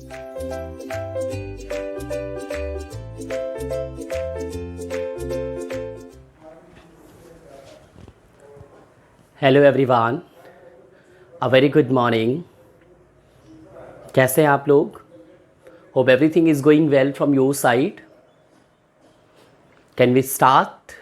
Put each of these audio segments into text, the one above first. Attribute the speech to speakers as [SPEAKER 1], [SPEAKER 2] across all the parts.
[SPEAKER 1] Hello everyone, a very good morning. कैसे हैं आप लोग? Hope everything is going well from your side. Can we start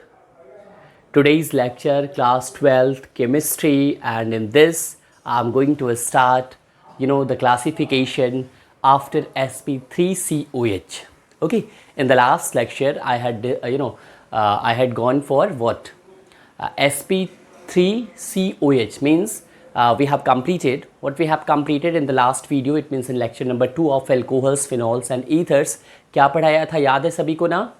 [SPEAKER 1] today's lecture, class 12th chemistry, and in this I'm going to start the classification after sp3COH. Okay, in the last lecture I had I had gone for what sp3COH means. We have completed what we have completed in the last video. It means in lecture number 2 of alcohols, phenols and ethers. क्या पढ़ाया था याद है सभी को ना?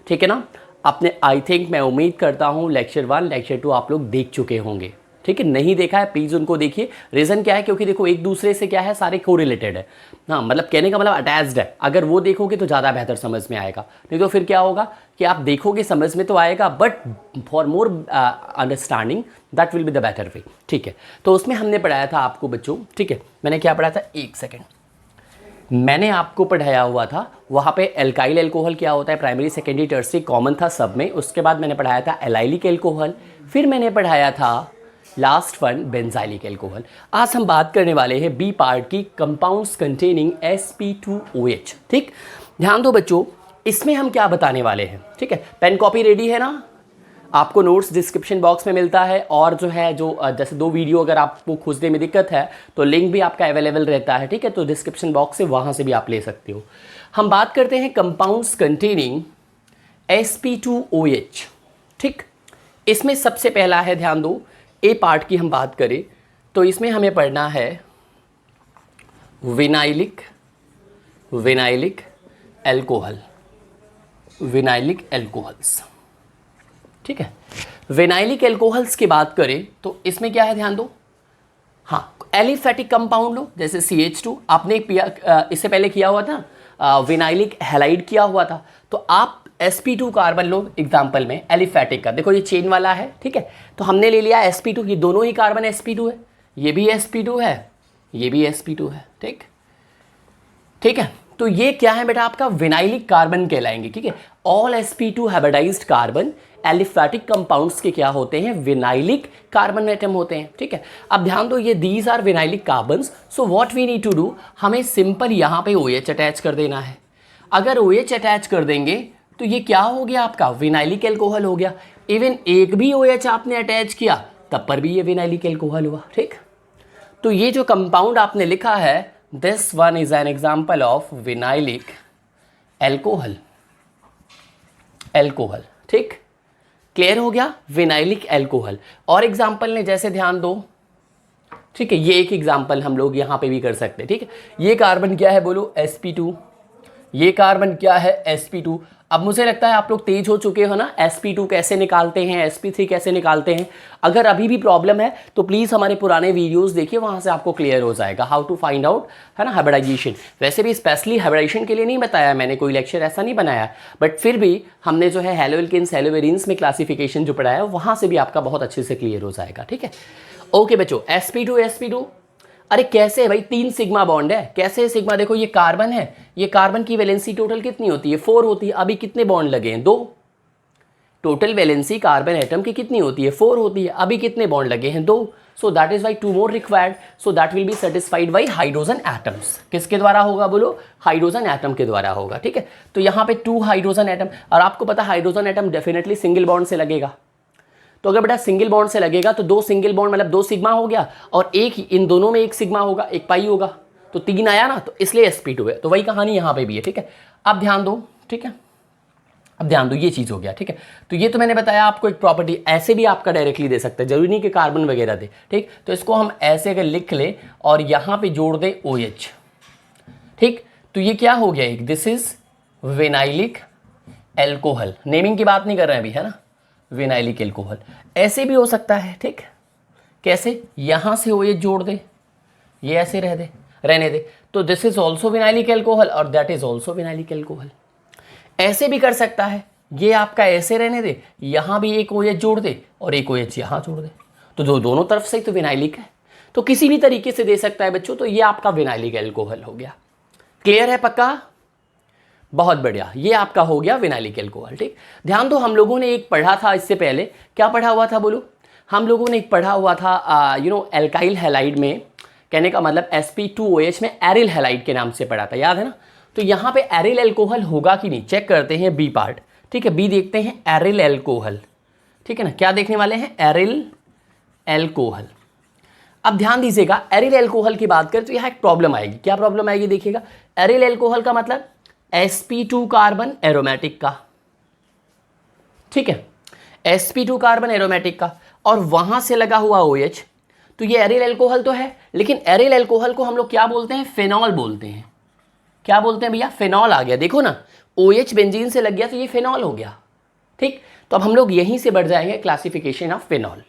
[SPEAKER 1] ठीक है ना? आपने आई थिंक, मैं उम्मीद करता हूँ लेक्चर 1 लेक्चर 2 आप लोग देख चुके होंगे। ठीक है, नहीं देखा है प्लीज़ उनको देखिए। रीज़न क्या है? क्योंकि देखो एक दूसरे से क्या है, सारे कोरिलेटेड है। हाँ, मतलब कहने का मतलब अटैच्ड है। अगर वो देखोगे तो ज़्यादा बेहतर समझ में आएगा, नहीं तो फिर क्या होगा कि आप देखोगे समझ में तो आएगा, but for more understanding that will be the better way. ठीक है, तो उसमें हमने पढ़ाया था आपको बच्चों। ठीक है, मैंने क्या पढ़ाया था, एक सेकेंड, मैंने आपको पढ़ाया हुआ था वहाँ पे एल्काइल एल्कोहल क्या होता है, प्राइमरी सेकेंडरी टर्सरी कॉमन था सब में। उसके बाद मैंने पढ़ाया था एलाइलिक एल्कोहल, फिर मैंने पढ़ाया था लास्ट वन बेंजाइलिक एल्कोहल। आज हम बात करने वाले हैं बी पार्ट की, कंपाउंड्स कंटेनिंग sp2OH। ठीक, ध्यान दो बच्चों, इसमें हम क्या बताने वाले हैं। ठीक है, पेन कॉपी रेडी है ना? आपको नोट्स डिस्क्रिप्शन बॉक्स में मिलता है, और जो है जैसे 2 वीडियो अगर आपको खोजने में दिक्कत है तो लिंक भी आपका अवेलेबल रहता है। ठीक है, तो डिस्क्रिप्शन बॉक्स से वहाँ से भी आप ले सकते हो। हम बात करते हैं कंपाउंड्स कंटेनिंग sp2OH। ठीक, इसमें सबसे पहला है, ध्यान दो, ए पार्ट की हम बात करें तो इसमें हमें पढ़ना है विनाइलिक एल्कोहल, विनाइलिक एल्कोहल्स। ठीक है, विनाइलिक एल्कोहल्स की बात करें तो इसमें क्या है, ध्यान दो। हाँ, एलिफेटिक कंपाउंड लो, जैसे CH2 आपने इससे पहले किया हुआ था, विनाइलिक हैलाइड किया हुआ था, तो आप sp2 कार्बन लो एग्जाम्पल में एलिफेटिक का। देखो ये चेन वाला है, ठीक है, तो हमने ले लिया sp2, ये दोनों ही कार्बन sp2 है, ये भी sp2 है, ये भी sp2 है। ठीक, ठीक है, तो ये क्या है बेटा, आपका विनाइलिक कार्बन कहलाएंगे। ठीक है, all sp2 hybridised carbon aliphatic compounds के क्या होते हैं, विनाइलिक कार्बन एटम होते हैं। ठीक है, अब ध्यान दो, ये these are vinylic carbons, so what we need to do, हमें सिंपल यहाँ पे OH अटैच कर देना है। अगर OH अटैच कर देंगे तो ये क्या हो गया, आपका विनाइलिक एल्कोहल हो गया। इवन एक भी OH आपने अटैच किया तब पर भी ये विनाइलिक एल्कोहल हुआ। ठीक, तो ये जो कंपाउंड आपने लिखा है, this one is an example of vinylic alcohol. ठीक, क्लियर हो गया, विनाइलिक एल्कोहल। और एग्जाम्पल ने जैसे ध्यान दो, ठीक है, ये एक एग्जाम्पल हम लोग यहाँ पे भी कर सकते हैं। ठीक है, ये कार्बन क्या है बोलो, sp2, ये कार्बन क्या है, sp2। अब मुझे लगता है आप लोग तेज हो चुके हो ना, sp2 कैसे निकालते हैं, sp3 कैसे निकालते हैं। अगर अभी भी प्रॉब्लम है तो प्लीज़ हमारे पुराने वीडियोस देखिए, वहाँ से आपको क्लियर हो जाएगा हाउ टू फाइंड आउट, है ना, हाइब्रिडाइजेशन। वैसे भी स्पेशली हाइब्रिडाइजेशन के लिए नहीं बताया मैंने, कोई लेक्चर ऐसा नहीं बनाया, बट फिर भी हमने जो है हेलोएल्केन्स हेलोवेरिन्स में क्लासिफिकेशन जो पढ़ाया वहाँ से भी आपका बहुत अच्छे से क्लियर हो जाएगा। ठीक है, ओके बच्चों, sp2, अरे कैसे है भाई, 3 सिग्मा बॉन्ड है, कैसे है सिग्मा, देखो ये कार्बन है, ये कार्बन की वैलेंसी टोटल कितनी होती है, 4 होती है। अभी कितने बॉन्ड लगे हैं, 2। टोटल वैलेंसी कार्बन एटम की कितनी होती है, 4 होती है। अभी कितने बॉन्ड लगे हैं, 2। So that is why 2 more required, so that will be satisfied by hydrogen atoms. किसके द्वारा होगा बोलो, हाइड्रोजन एटम के द्वारा होगा। ठीक है, तो यहाँ पे 2 हाइड्रोजन एटम, और आपको पता hydrogen atom definitely single bond से लगेगा। तो अगर बेटा सिंगल बॉन्ड से लगेगा तो 2 सिंगल बॉन्ड मतलब 2 सिग्मा हो गया, और एक इन दोनों में 1 सिग्मा होगा, 1 पाई होगा, तो 3 आया ना, तो इसलिए sp2 है। तो वही कहानी यहाँ पे भी है। ठीक है, अब ध्यान दो, ठीक है, अब ध्यान दो, ये चीज़ हो गया। ठीक है, तो ये तो मैंने बताया आपको एक प्रॉपर्टी, ऐसे भी आपका डायरेक्टली दे सकते हैं, जरूरी नहीं कि कार्बन वगैरह दे। ठीक, तो इसको हम ऐसे अगर लिख ले और यहाँ पे जोड़ दे OH। ठीक, तो ये क्या हो गया, एक this is vinylic alcohol. Naming की बात नहीं कर रहे हैं अभी, है ना, विनाइलिक एल्कोहल। ऐसे भी हो सकता है। ठीक, कैसे, यहां से OH जोड़ दे, ये ऐसे रहने दे, तो this is also vinylic alcohol और that is also vinylic alcohol. ऐसे भी कर सकता है, ये आपका ऐसे रहने दे, यहां भी एक OH जोड़ दे और एक OH यहां जोड़ दे, तो जो दोनों तरफ से तो विनाइलिक है। तो किसी भी तरीके से दे सकता है बच्चों, तो ये आपका विनाइलिक एल्कोहल हो गया। क्लियर है पक्का? बहुत बढ़िया, ये आपका हो गया विनाइलिक एल्कोहल। ठीक, ध्यान दो, हम लोगों ने एक पढ़ा था इससे पहले, क्या पढ़ा हुआ था बोलो? हम लोगों ने एक पढ़ा हुआ था एल्काइल हैलाइड में, कहने का मतलब sp2OH में एरिल हैलाइड के नाम से पढ़ा था, याद है ना? तो यहाँ पे एरिल एल्कोहल होगा कि नहीं, चेक करते हैं बी पार्ट। ठीक है, बी देखते हैं एरिल एल्कोहल। ठीक है ना, क्या देखने वाले हैं? Aryl alcohol. अब ध्यान दीजिएगा, एरिल एल्कोहल की बात करें तो यहाँ एक प्रॉब्लम आएगी। क्या प्रॉब्लम आएगी देखिएगा, एरिल एल्कोहल का मतलब sp2 कार्बन एरोमेटिक का। ठीक है, sp2 कार्बन एरोमेटिक का, और वहां से लगा हुआ OH, तो ये एरिल एल्कोहल तो है, लेकिन एरिल एल्कोहल को हम लोग क्या बोलते हैं? फिनॉल बोलते हैं। क्या बोलते हैं भैया? फिनॉल आ गया, देखो ना, OH बेंजीन से लग गया तो ये फिनॉल हो गया। ठीक, तो अब हम लोग यहीं से बढ़ जाएंगे क्लासिफिकेशन ऑफ फिनॉल।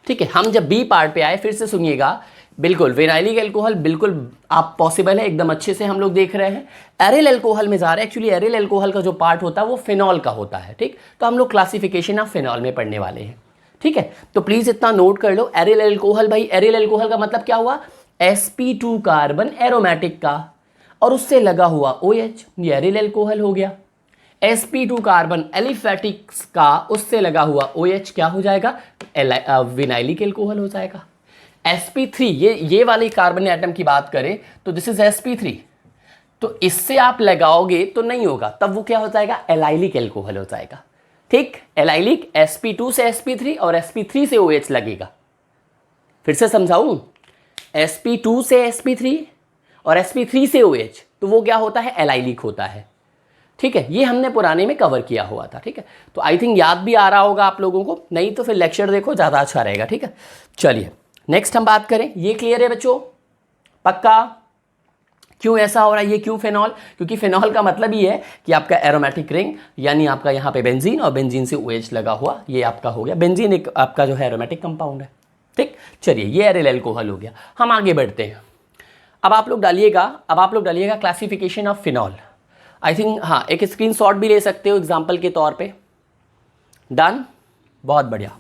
[SPEAKER 1] ठीक है, हम जब बी पार्ट पे आए, फिर से सुनिएगा, बिल्कुल विनाइलिक एल्कोहल बिल्कुल आप पॉसिबल है, एकदम अच्छे से हम लोग देख रहे हैं। एरिल एल्कोहल में जा रहे हैं, एक्चुअली एरिल एल्कोहल का जो पार्ट होता है वो फिनॉल का होता है। ठीक, तो हम लोग क्लासिफिकेशन ऑफ फिनॉल में पढ़ने वाले हैं। ठीक है, तो प्लीज इतना नोट कर लो, एरिल एल्कोहल, भाई एरिल एल्कोहल का मतलब क्या हुआ? sp2 कार्बन एरोमेटिक का, और उससे लगा हुआ OH, ये एरिल एल्कोहल हो गया। sp2 कार्बन एलिफेटिक का, उससे लगा हुआ OH क्या हो जाएगा? विनाइलिक एल्कोहल हो जाएगा। sp3, ये वाली कार्बन एटम की बात करें तो दिस इज sp3, तो इससे आप लगाओगे तो नहीं होगा, तब वो क्या हो जाएगा? एलाइलिक एल्कोहल हो जाएगा। ठीक, एलाइलिक, sp2 से sp3 और sp3 से OH लगेगा। फिर से समझाऊं, sp2 से sp3 और sp3 से OH, तो वो क्या होता है? एलाइलिक होता है। ठीक है, ये हमने पुराने में कवर किया हुआ था। ठीक है, तो आई थिंक याद भी आ रहा होगा आप लोगों को, नहीं तो फिर लेक्चर देखो, ज़्यादा अच्छा रहेगा। ठीक है, चलिए नेक्स्ट हम बात करें। ये क्लियर है बच्चों? पक्का? क्यों ऐसा हो रहा है? ये क्यों फिनॉल? क्योंकि फिनॉल का मतलब ही है कि आपका एरोमेटिक रिंग, यानी आपका यहाँ पे बेंजीन और बेंजीन से OH लगा हुआ, ये आपका हो गया। बेंजीन एक आपका जो है एरोमेटिक कंपाउंड है। ठीक, चलिए ये एरिल एल्कोहल हो गया। हम आगे बढ़ते हैं। अब आप लोग डालिएगा classification of phenol. I think हाँ, एक स्क्रीनशॉट भी ले सकते हो एग्जाम्पल के तौर पे। डन, बहुत बढ़िया।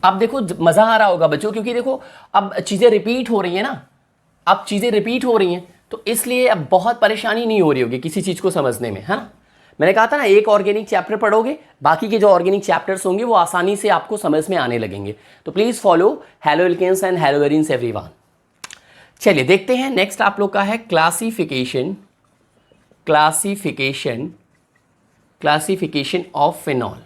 [SPEAKER 1] अब देखो मजा आ रहा होगा बच्चों, क्योंकि देखो अब चीजें रिपीट हो रही है ना, अब चीजें रिपीट हो रही हैं, तो इसलिए अब बहुत परेशानी नहीं हो रही होगी किसी चीज को समझने में, है ना? मैंने कहा था ना, एक ऑर्गेनिक चैप्टर पढ़ोगे, बाकी के जो ऑर्गेनिक चैप्टर्स होंगे वो आसानी से आपको समझ में आने लगेंगे। तो please follow haloalkanes and haloarenes everyone. चलिए देखते हैं नेक्स्ट आप लोग का है क्लासिफिकेशन ऑफ फिनॉल।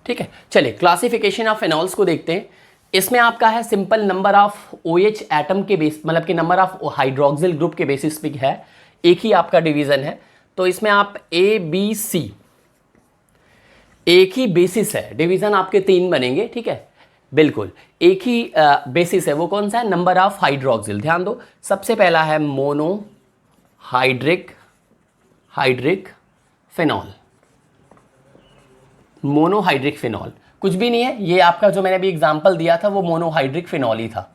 [SPEAKER 1] ठीक है, चलिए क्लासिफिकेशन ऑफ फिनॉल्स को देखते हैं। इसमें आपका है simple number of OH atom के बेस, मतलब कि नंबर ऑफ हाइड्रोक्सिल ग्रुप के बेसिस पे है, एक ही आपका डिवीजन है। तो इसमें आप ABC, एक ही बेसिस है, डिवीजन आपके 3 बनेंगे। ठीक है, बिल्कुल एक ही बेसिस है। वो कौन सा है? Number of hydroxyl. ध्यान दो, सबसे पहला है मोनोहाइड्रिक फिनॉल। मोनोहाइड्रिक फिनॉल कुछ भी नहीं है, ये आपका जो मैंने अभी एग्जांपल दिया था वो मोनोहाइड्रिक फिनॉल ही था।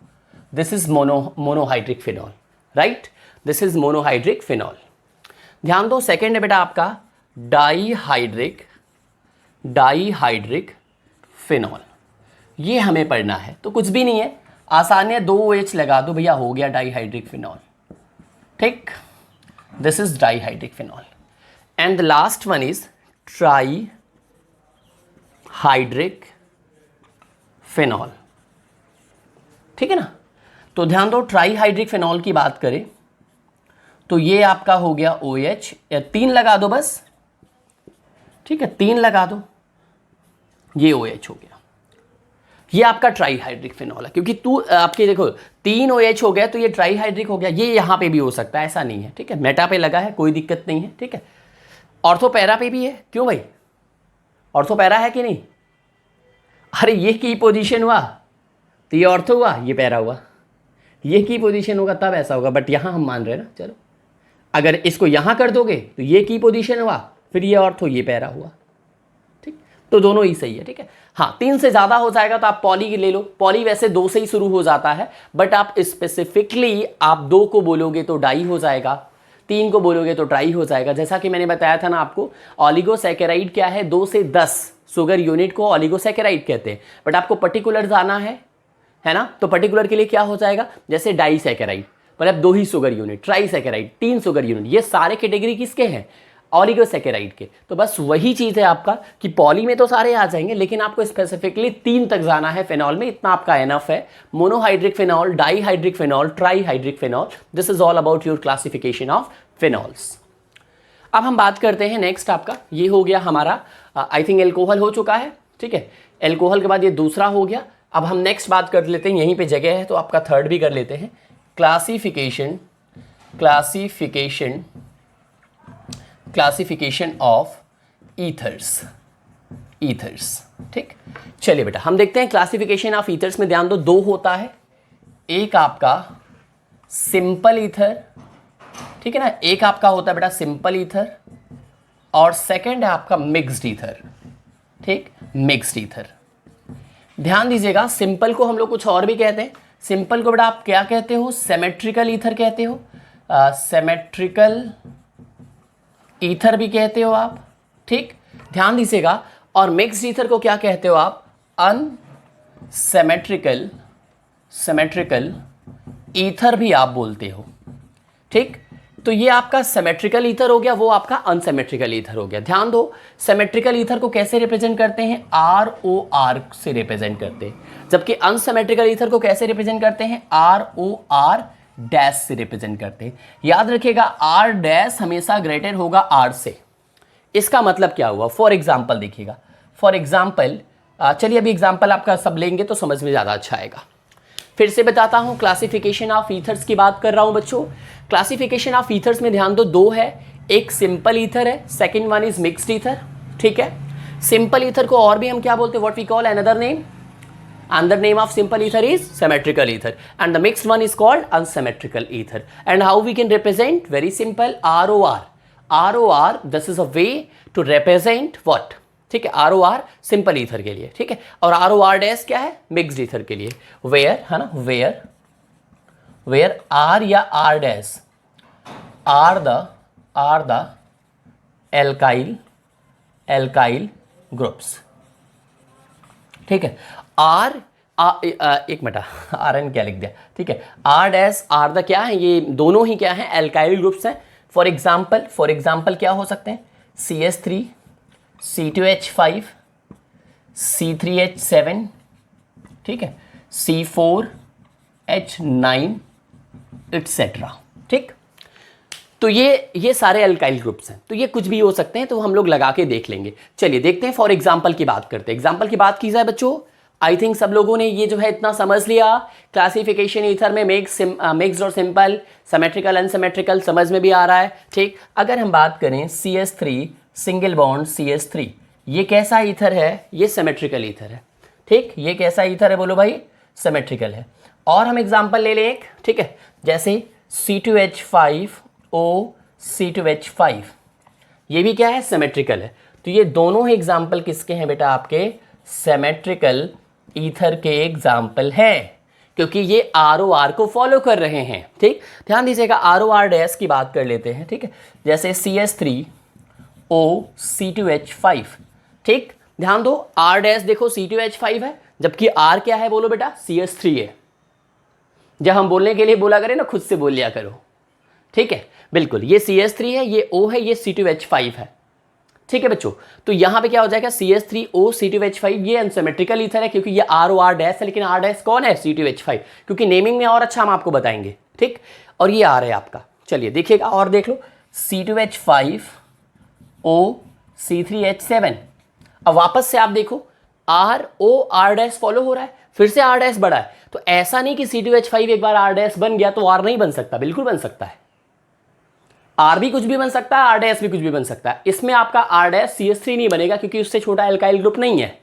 [SPEAKER 1] This is monohydric phenol, right? This is monohydric phenol. ध्यान दो, सेकेंड है बेटा आपका डाईहाइड्रिक फिनॉल। ये हमें पढ़ना है, तो कुछ भी नहीं है, आसान है, 2 OH लगा दो भैया, हो गया डाईहाइड्रिक फिनॉल। ठीक, this is dihydric phenol. And the last one is trihydric phenol. ठीक है ना? तो ध्यान दो, ट्राईहाइड्रिक फिनॉल की बात करें तो ये आपका हो गया OH, या 3 लगा दो बस। ठीक है, 3 लगा दो, ये OH हो गया। ये आपका ट्राईहाइड्रिक फिनॉल है, क्योंकि आपके देखो 3 OH हो गया तो ये ट्राईहाइड्रिक हो गया। ये यहाँ पे भी हो सकता है, ऐसा नहीं है। ठीक है, मेटा पे लगा है, कोई दिक्कत नहीं है। ठीक है, ऑर्थोपैरा पे भी है। क्यों भाई, ऑर्थोपैरा है कि नहीं? अरे ये की पोजीशन हुआ तो ये ऑर्थो हुआ, ये पैरा हुआ। ये की पोजीशन होगा तब ऐसा होगा, बट यहाँ हम मान रहे हैं ना। चलो, अगर इसको यहाँ कर दोगे तो ये की पोजीशन हुआ, फिर ये ऑर्थो, ये पैरा हुआ। ठीक, तो दोनों ही सही है। ठीक है, हाँ 3 से ज़्यादा हो जाएगा तो आप पॉली ले लो। पॉली वैसे 2 से ही शुरू हो जाता है, बट आप स्पेसिफिकली आप 2 को बोलोगे तो डाई हो जाएगा। 3 को बोलोगे तो ट्राई हो जाएगा। जैसा कि मैंने बताया था ना आपको, ऑलिगोसैकेराइड क्या है, 2 से 10 शुगर यूनिट को ऑलिगोसैकेराइड कहते हैं। बट आपको पर्टिकुलर जाना है ना, तो पर्टिकुलर के लिए क्या हो जाएगा, जैसे डाइसैकेराइड, मतलब 2 ही शुगर यूनिट, ट्राइसैकेराइड 3 शुगर यूनिट, ये सारे कैटेगरी किसके हैं, ऑलिगोसैकेराइड के। तो बस वही चीज़ है आपका कि पॉली में तो सारे आ जाएंगे, लेकिन आपको स्पेसिफिकली 3 तक जाना है फेनॉल में, इतना आपका एनफ है। Monohydric phenol, dihydric phenol, trihydric phenol, this is all about your classification of phenols. अब हम बात करते हैं नेक्स्ट आपका, ये हो गया हमारा आई थिंक एल्कोहल हो चुका है, ठीक है। एल्कोहल के बाद ये दूसरा हो गया। अब हम नेक्स्ट बात कर लेते हैं, यहीं पे जगह है तो आपका थर्ड भी कर लेते हैं, क्लासिफिकेशन ऑफ ईथर्स। ठीक, चलिए बेटा हम देखते हैं क्लासिफिकेशन ऑफ ईथर्स में। ध्यान दो, 2 होता है, एक आपका सिंपल ईथर, ठीक है ना, एक आपका होता है बेटा सिंपल ईथर, और सेकंड है आपका मिक्स्ड ईथर। ठीक, मिक्स्ड ईथर। ध्यान दीजिएगा, सिंपल को हम लोग कुछ और भी कहते हैं। सिंपल को बेटा आप क्या कहते हो, सिमेट्रिकल ईथर कहते हो, सिमेट्रिकल ईथर भी कहते हो आप। ठीक, ध्यान दीजिएगा। और मिक्स्ड ईथर को क्या कहते हो आप, सिमेट्रिकल ईथर भी आप बोलते हो। ठीक, तो ये आपका सिमेट्रिकल ईथर हो गया, वो आपका अनसिमेट्रिकल ईथर हो गया। ध्यान दो, सिमेट्रिकल ईथर को कैसे रिप्रेजेंट करते हैं, ROR से रिप्रेजेंट करते हैं, जबकि अनसिमेट्रिकल ईथर को कैसे रिप्रेजेंट करते हैं, ROR डैश से रिप्रेजेंट करते हैं। याद रखिएगा, R डैश हमेशा ग्रेटर होगा R से। इसका मतलब क्या हुआ, फॉर एग्जाम्पल देखिएगा, फॉर एग्जाम्पल चलिए अभी एग्जाम्पल आपका सब लेंगे तो समझ में ज़्यादा अच्छा आएगा। फिर से बताता हूँ, क्लासिफिकेशन ऑफ ईथर्स की बात कर रहा हूँ बच्चों। क्लासिफिकेशन ऑफ ईथर्स में ध्यान दो, 2 है, एक सिंपल ईथर है, second one is mixed ether. ठीक है, सिंपल ईथर को और भी हम क्या बोलते हैं, what we call another name, and the name of simple ether is symmetrical ether, and the mixed one is called unsymmetrical ether. And how we can represent, very simple, ROR, this is a way to represent what, ठीक है, ROR simple ether के लिए, ठीक है, और ROR dash क्या है, mixed ether के लिए, वेयर है ना, वेयर R या R dash are the alkyl groups। ठीक है, एक मिनट, RN क्या लिख दिया, ठीक है, R डैश R द क्या है, ये दोनों ही क्या है, एल्काइल ग्रुप्स हैं। फॉर एग्जाम्पल क्या हो सकते हैं, CH3, C2H5, C3H7, ठीक है, C4H9 एटसेट्रा। ठीक, तो ये सारे अल्काइल ग्रुप्स हैं, तो ये कुछ भी हो सकते हैं, तो हम लोग लगा के देख लेंगे। चलिए देखते हैं, फॉर एग्जाम्पल की बात करते हैं। एग्जाम्पल की बात की जाए बच्चों, आई थिंक सब लोगों ने ये जो है इतना समझ लिया, क्लासिफिकेशन ईथर में मिक्स्ड और सिंपल, सिमेट्रिकल अनसिमेट्रिकल समझ में भी आ रहा है। ठीक, अगर हम बात करें CH3 सिंगल बॉन्ड CH3, ये कैसा ईथर है, ये सिमेट्रिकल ईथर है। ठीक, ये कैसा ईथर है बोलो भाई, सिमेट्रिकल है। और हम एग्जाम्पल ले लें एक, ठीक है, जैसे C2H5O C2H5, ये भी क्या है, सिमेट्रिकल है। तो ये दोनों ही एग्जाम्पल किसके हैं बेटा, आपके सिमेट्रिकल ईथर के एग्जाम्पल हैं, क्योंकि ये ROR को फॉलो कर रहे हैं। ठीक, ध्यान दीजिएगा, ROR डैश की बात कर लेते हैं। ठीक है, जैसे CH3O C2H5। ठीक, ध्यान दो, R डैश देखो C2H5 है, जबकि R क्या है बोलो बेटा, CH3 है। जब हम बोलने के लिए बोला करें ना, खुद से बोल लिया करो। ठीक है, बिल्कुल, ये CH3 है, ये O है, ये C2H5 है। ठीक है बच्चों, तो यहां पे क्या हो जाएगा, CH3O C2H5, ये अनसिमेट्रिकल ईथर है, क्योंकि ये ROR डैश है, लेकिन R डैश कौन है, C2H5, क्योंकि नेमिंग में और अच्छा हम आपको बताएंगे। ठीक, और ये R है आपका। चलिए देखिएगा और देख लो, C2H5O C3H7। अब वापस से आप देखो, R डैश फॉलो हो रहा है, फिर से R डैश बढ़ा है। तो ऐसा नहीं कि C2H5 एक बार R डैश बन गया तो R नहीं बन सकता, बिल्कुल बन सकता है। R भी कुछ भी बन सकता है, R डैश भी कुछ भी बन सकता है। इसमें आपका R डैश CH3 नहीं बनेगा, क्योंकि उससे छोटा एल्काइल ग्रुप नहीं है।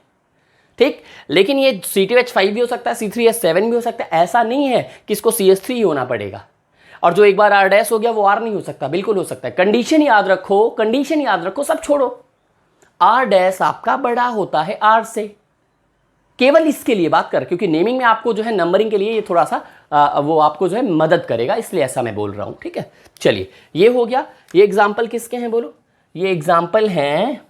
[SPEAKER 1] ठीक, लेकिन ये C2H5 भी हो सकता है, C3H7 भी हो सकता है। ऐसा नहीं है कि इसको CH3 ही होना पड़ेगा, और जो एक बार R डैश हो गया वो R नहीं हो सकता, बिल्कुल हो सकता है। कंडीशन याद रखो, सब छोड़ो। R डैश आपका बड़ा होता है R से, केवल इसके लिए बात कर, क्योंकि नेमिंग में आपको जो है नंबरिंग के लिए ये थोड़ा सा वो आपको जो है मदद करेगा, इसलिए ऐसा मैं बोल रहा हूँ, ठीक है। चलिए ये हो गया। ये एग्जाम्पल किसके हैं बोलो? ये एग्जाम्पल हैं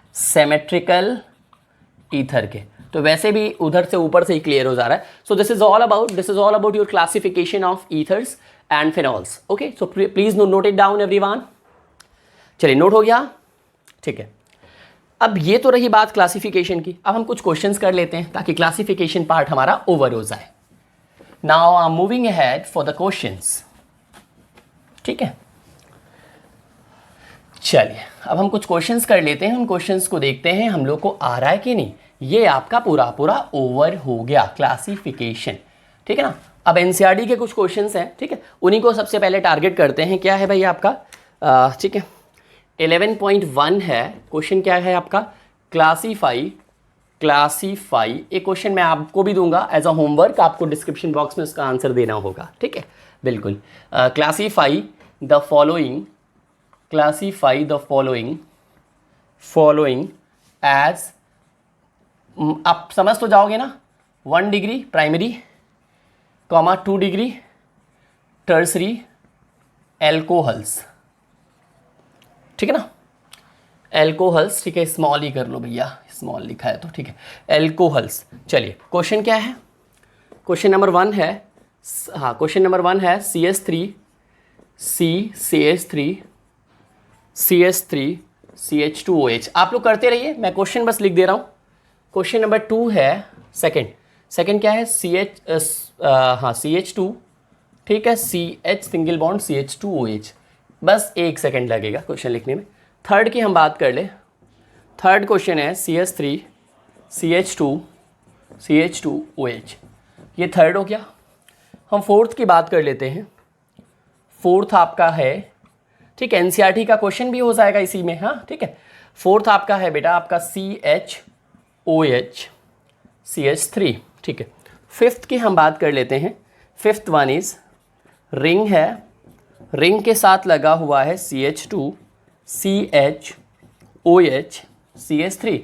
[SPEAKER 1] अनसिमेट्रिकल ईथर के। तो वैसे भी उधर से ऊपर से ही क्लियर हो जा रहा है। So this is all about your classification of ethers and phenols. Okay, so please note it down everyone. चलिए नोट हो गया, ठीक है। अब ये तो रही बात क्लासिफिकेशन की। अब हम कुछ क्वेश्चंस कर लेते हैं ताकि क्लासिफिकेशन पार्ट हमारा ओवर हो जाए। Now I am moving ahead for the questions, ठीक है। चलिए अब हम कुछ क्वेश्चंस कर लेते हैं। उन क्वेश्चंस को देखते हैं हम लोग को आ रहा है कि नहीं। ये आपका पूरा ओवर हो गया क्लासिफिकेशन, ठीक है ना। अब एनसीईआरटी के कुछ क्वेश्चंस हैं, ठीक है, उन्हीं को सबसे पहले टारगेट करते हैं। क्या है भाई आपका, ठीक है, 11.1 है। क्वेश्चन क्या है आपका, क्लासीफाई। एक क्वेश्चन मैं आपको भी दूंगा एज अ होमवर्क, आपको डिस्क्रिप्शन बॉक्स में उसका आंसर देना होगा, ठीक है, बिल्कुल। क्लासीफाई द फॉलोइंग एज, आप समझ तो जाओगे ना, 1 degree primary, 2 degree tertiary alcohols, ठीक है ना, एल्कोहल्स, ठीक है, स्मॉल ही कर लो भैया, स्मॉल लिखा है तो ठीक है, एल्कोहल्स। चलिए क्वेश्चन क्या है, क्वेश्चन नंबर 1 है, हाँ क्वेश्चन नंबर 1 है CH3 CH2OH। आप लोग करते रहिए, मैं क्वेश्चन बस लिख दे रहा हूँ। क्वेश्चन नंबर 2 है, सेकंड क्या है, CH2, ठीक है, CH सिंगल बॉन्ड CH2OH। बस 1 सेकंड लगेगा क्वेश्चन लिखने में। थर्ड की हम बात कर ले। थर्ड क्वेश्चन है CH3 CH2OH। ये थर्ड हो गया। हम फोर्थ की बात कर लेते हैं। फोर्थ आपका है, ठीक है, एनसीईआरटी का क्वेश्चन भी हो जाएगा इसी में, हाँ ठीक है। फोर्थ आपका है बेटा आपका CHOH CH3, ठीक है। फिफ्थ की हम बात कर लेते हैं। फिफ्थ वन इज रिंग है, रिंग के साथ लगा हुआ है CH2 CHOH CH3,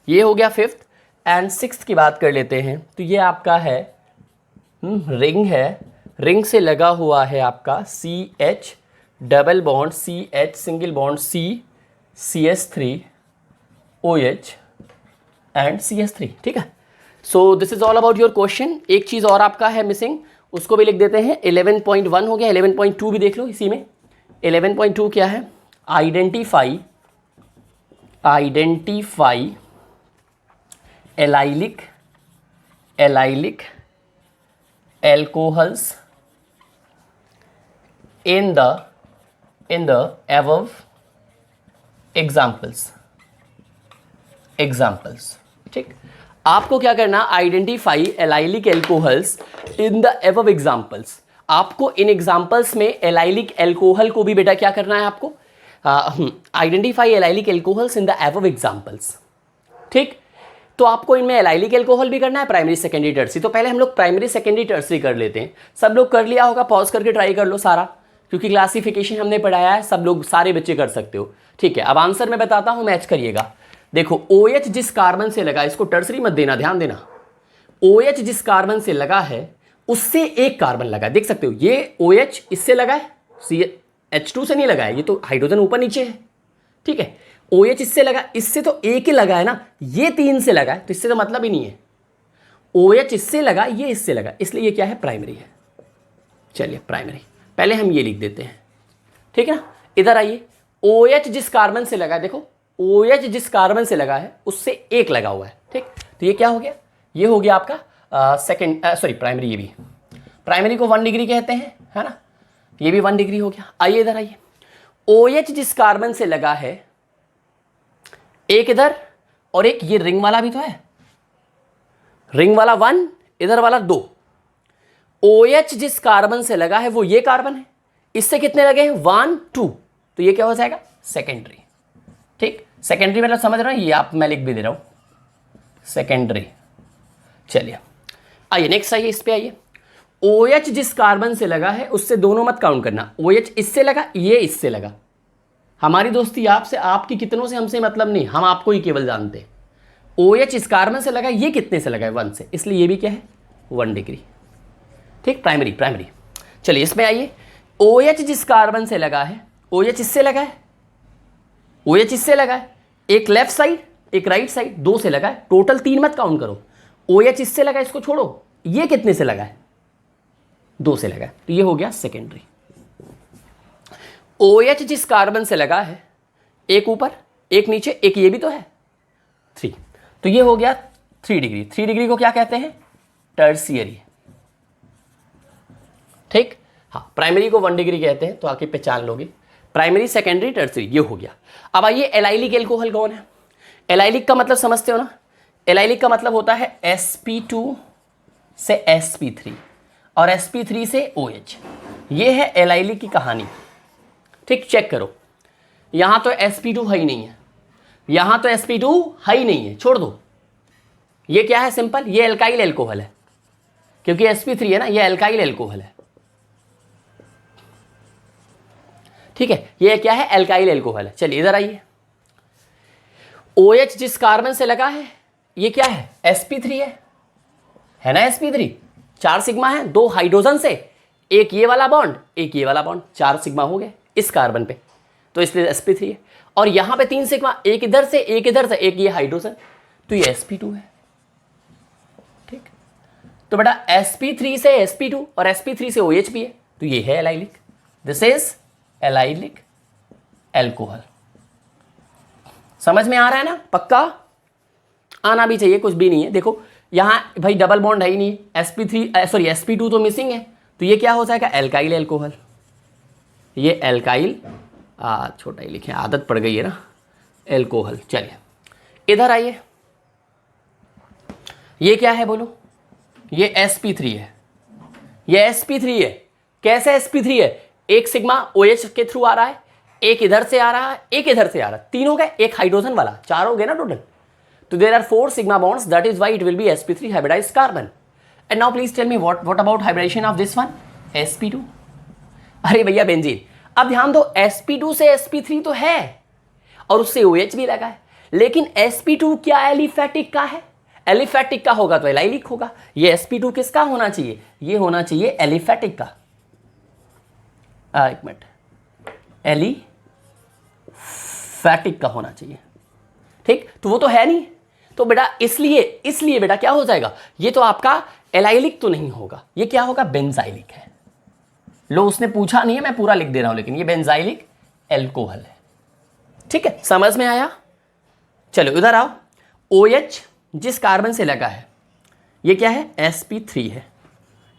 [SPEAKER 1] ये हो गया फिफ्थ। एंड सिक्स्थ की बात कर लेते हैं, तो ये आपका है रिंग है, रिंग से लगा हुआ है आपका CH double bond CH single bond CH3OH and CH3, ठीक है। So this is all about your question. एक चीज़ और आपका है मिसिंग, उसको भी लिख देते हैं। 11.1 हो गया, 11.2 भी देख लो इसी में। 11.2 क्या है, identify allylic alcohols in the above examples, ठीक। आपको क्या करना, identify allylic alcohols in the above examples. आपको इन एग्जाम्पल्स में एलाइलिक एल्कोहल को भी बेटा क्या करना है आपको, identify allylic alcohols in the above examples, ठीक। तो आपको इनमें एलाइलिक एल्कोहल भी करना है, प्राइमरी सेकेंडरी टर्सरी। तो पहले हम लोग प्राइमरी सेकेंडरी टर्सरी कर लेते हैं। सब लोग कर लिया होगा, पॉज करके ट्राई कर लो सारा, क्योंकि क्लासिफिकेशन हमने पढ़ाया है, सब लोग सारे बच्चे कर सकते हो, ठीक है। अब आंसर मैं बताता हूं, मैच करिएगा। देखो OH जिस कार्बन से लगा, इसको टर्सरी मत देना, ध्यान देना। OH जिस कार्बन से लगा है उससे एक कार्बन लगा, देख सकते हो, ये OH इससे लगा है, CH2 से नहीं लगा है, ये तो हाइड्रोजन ऊपर नीचे है, ठीक है। OH इससे लगा, इससे तो एक ही लगा है ना, ये 3 से लगा है, तो इससे तो मतलब ही नहीं है। OH इससे लगा, ये इससे लगा, इसलिए ये क्या है, प्राइमरी है। चलिए प्राइमरी, पहले हम ये लिख देते हैं, ठीक है ना। इधर आइए, OH जिस कार्बन से लगा है, देखो OH जिस कार्बन से लगा है उससे एक लगा हुआ है, ठीक। तो ये क्या हो गया, ये हो गया आपका प्राइमरी। ये भी प्राइमरी को 1 डिग्री कहते हैं, है ना, ये भी 1 डिग्री हो गया। आइए इधर आइए, OH जिस कार्बन से लगा है, एक इधर और एक ये रिंग वाला भी तो है, रिंग वाला 1, इधर वाला 2। OH जिस कार्बन से लगा है वो ये कार्बन है, इससे कितने लगे हैं, 1 2, तो ये क्या हो जाएगा, सेकेंडरी, ठीक। सेकेंडरी मतलब समझ रहे हो, ये आप मैं लिख भी दे रहा हूं, सेकेंडरी। चलिए आइए नेक्स्ट, आइए इस पे आइए। OH जिस कार्बन से लगा है उससे दोनों मत काउंट करना, OH इससे लगा, ये इससे लगा। हमारी दोस्ती आपसे, आपकी कितनों से हमसे मतलब नहीं, हम आपको ही केवल जानते हैं। OH इस कार्बन से लगा, ये कितने से लगा है, 1 से, इसलिए ये भी क्या है, 1 डिग्री, ठीक, प्राइमरी। चलिए इसमें आइए, OH जिस कार्बन से लगा है, OH इससे लगा है, OH इससे लगा है, एक लेफ्ट साइड एक राइट साइड, 2 से लगा है, टोटल 3 मत काउंट करो। OH इससे लगा है, इसको छोड़ो, ये कितने से लगा है, 2 से लगा है, तो ये हो गया सेकेंडरी। OH जिस कार्बन से लगा है, एक ऊपर एक नीचे, एक ये भी तो है 3, तो ये हो गया 3 डिग्री। 3 डिग्री को क्या कहते हैं, टर्शियरी, ठीक। हाँ, प्राइमरी को 1 डिग्री कहते हैं, तो आके पहचान लोगे, प्राइमरी सेकेंडरी टर्शियरी, ये हो गया। अब आइए एलाइलिक एल्कोहल कौन है। एलाइलिक का मतलब समझते हो ना, एलाइलिक का मतलब होता है sp2 से sp3 और sp3 से OH, ये है एलाइलिक की कहानी, ठीक। चेक करो, यहां तो sp2 है ही नहीं है, यहां तो sp2 है ही नहीं है, छोड़ दो। ये क्या है, सिंपल, ये एल्काइल एल्कोहल है, क्योंकि sp3 है ना, ये एल्काइल एल्कोहल है, ठीक है। ये क्या है, एल्काइल एल्कोहल है। चलिए इधर आइए, OH जिस कार्बन से लगा है, ये क्या है, sp3 है ना, sp3, 4 सिग्मा है, 2 हाइड्रोजन से, एक ये वाला बॉन्ड एक ये वाला बॉन्ड, 4 सिग्मा हो गए इस कार्बन पे, तो इसलिए sp3 है। और यहां पे 3 सिग्मा, एक इधर से एक इधर से, एक ये हाइड्रोजन, तो ये sp2 है, ठीक। तो बेटा sp3 से sp2 और sp3 से OH भी है, तो ये है allylic, this is allylic alcohol. समझ में आ रहा है ना, पक्का आना भी चाहिए, कुछ भी नहीं है। देखो यहां भाई डबल बॉन्ड है ही नहीं, sp2 तो मिसिंग है, तो ये क्या हो जाएगा, एल्काइल एल्कोहल, ये एल्काइल, छोटा ही लिखे, आदत पड़ गई है ना, एल्कोहल। चलिए इधर आइए, ये क्या है बोलो, ये sp3 है, ये sp3 है। कैसे sp3 है, एक सिग्मा OH के थ्रू आ रहा है, एक इधर से आ रहा है, एक इधर से आ रहा है, 3 हो गए, एक हाइड्रोजन वाला, 4 हो गए ना टोटल। तो there are 4 sigma bonds, that is why it will be sp3 hybridized carbon. And now please tell me what about hybridization of this one, sp2। अरे भैया बेंजीन, अब ध्यान दो, sp2 से sp3 तो है और उससे OH भी लगा है, लेकिन sp2 क्या एलिफेटिक का है, एलिफेटिक का होगा तो एलाइलिक होगा। ये sp2 किसका होना चाहिए, ये होना चाहिए एलिफेटिक का, एक मिनट, एलिफेटिक का होना चाहिए, ठीक। तो वो तो है नहीं, तो बेटा इसलिए बेटा क्या हो जाएगा, ये तो आपका एलाइलिक तो नहीं होगा, ये क्या होगा, बेंजाइलिक है। लो उसने पूछा नहीं है, मैं पूरा लिख दे रहा हूं, लेकिन ये बेंजाइलिक एल्कोहल है, ठीक है। समझ में आया। चलो इधर आओ, OH जिस कार्बन से लगा है, ये क्या है, sp3 है।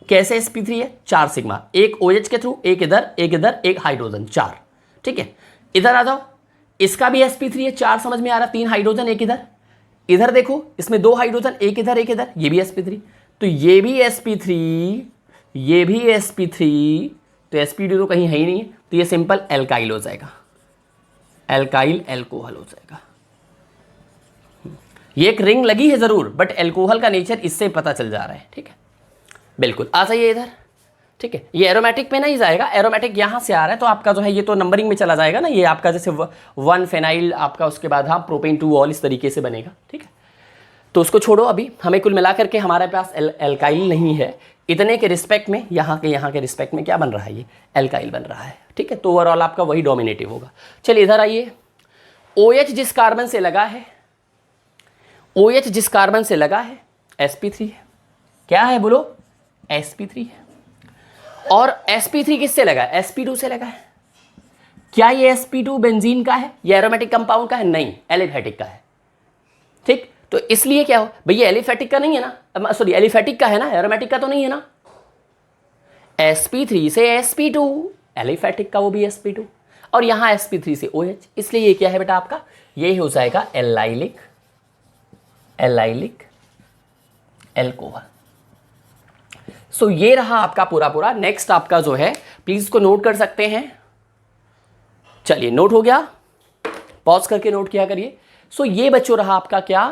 [SPEAKER 1] कैसे sp3 है, 4 सिग्मा, एक OH के थ्रू, एक इधर एक हाइड्रोजन, 4, ठीक है। इधर आ जाओ, इसका भी sp3 है, 4 समझ में आ रहा, 3 हाइड्रोजन एक इधर, इधर देखो इसमें 2 हाइड्रोजन, एक इधर ये भी sp3, तो ये भी sp3, ये भी sp3, तो sp2 तो कहीं है ही नहीं है, तो ये सिंपल एल्काइल हो जाएगा, एल्काइल एल्कोहल हो जाएगा। ये एक रिंग लगी है जरूर, बट एल्कोहल का नेचर इससे पता चल जा रहा है, ठीक है। बिल्कुल आ जाइए इधर, ठीक है। ये एरोमेटिक पे नहीं जाएगा, एरोमेटिक यहाँ से आ रहा है, तो आपका जो है ये तो नंबरिंग में चला जाएगा ना, ये आपका जैसे 1 फेनाइल आपका, उसके बाद हाँ प्रोपेन 2 ऑल, इस तरीके से बनेगा, ठीक है। तो उसको छोड़ो, अभी हमें कुल मिला करके हमारे पास एल्काइल नहीं है, इतने के रिस्पेक्ट में, यहाँ के रिस्पेक्ट में क्या बन रहा है, ये एल्काइल बन रहा है, ठीक है। तो ओवरऑल आपका वही डोमिनेटिव होगा। चलिए इधर आइए, OH जिस कार्बन से लगा है, OH जिस कार्बन से लगा है sp3 है, क्या है बोलो, sp3 है। और sp3 किससे लगा है, sp2 से लगा है। क्या ये sp2 बेंजीन का है, ये एरोमेटिक कंपाउंड का है, नहीं, एलिफेटिक का है, ठीक। तो इसलिए क्या हो भैया, एलिफेटिक का नहीं है ना, सॉरी एलिफेटिक का है ना, एरोमेटिक का तो नहीं है ना। sp3 से sp2, एलिफेटिक का वो भी sp2, और यहां sp3 से OH, इसलिए ये क्या है बेटा आपका, ये हो जाएगा एलाइलिक एल्कोहल। सो ये रहा आपका पूरा। नेक्स्ट आपका जो है, प्लीज इसको नोट कर सकते हैं। चलिए नोट हो गया, पॉज करके नोट किया करिए। सो ये बच्चों रहा आपका क्या,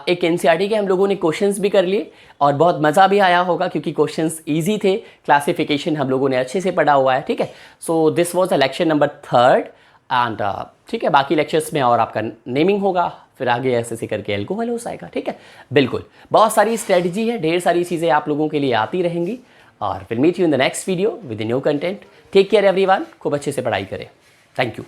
[SPEAKER 1] एक एनसीईआरटी के हम लोगों ने क्वेश्चंस भी कर लिए और बहुत मज़ा भी आया होगा, क्योंकि क्वेश्चंस इजी थे, क्लासिफिकेशन हम लोगों ने अच्छे से पढ़ा हुआ है, ठीक है। So this was the lecture number 3 and ठीक है, बाकी लेक्चर्स में और आपका नेमिंग होगा, फिर आगे ऐसे ऐसे करके एल्कोहल हो जाएगा। ठीक है, बिल्कुल, बहुत सारी स्ट्रेटजी है, ढेर सारी चीज़ें आप लोगों के लिए आती रहेंगी। और will meet you in the next video with new content. Take care everyone, खूब अच्छे से पढ़ाई करें। Thank you.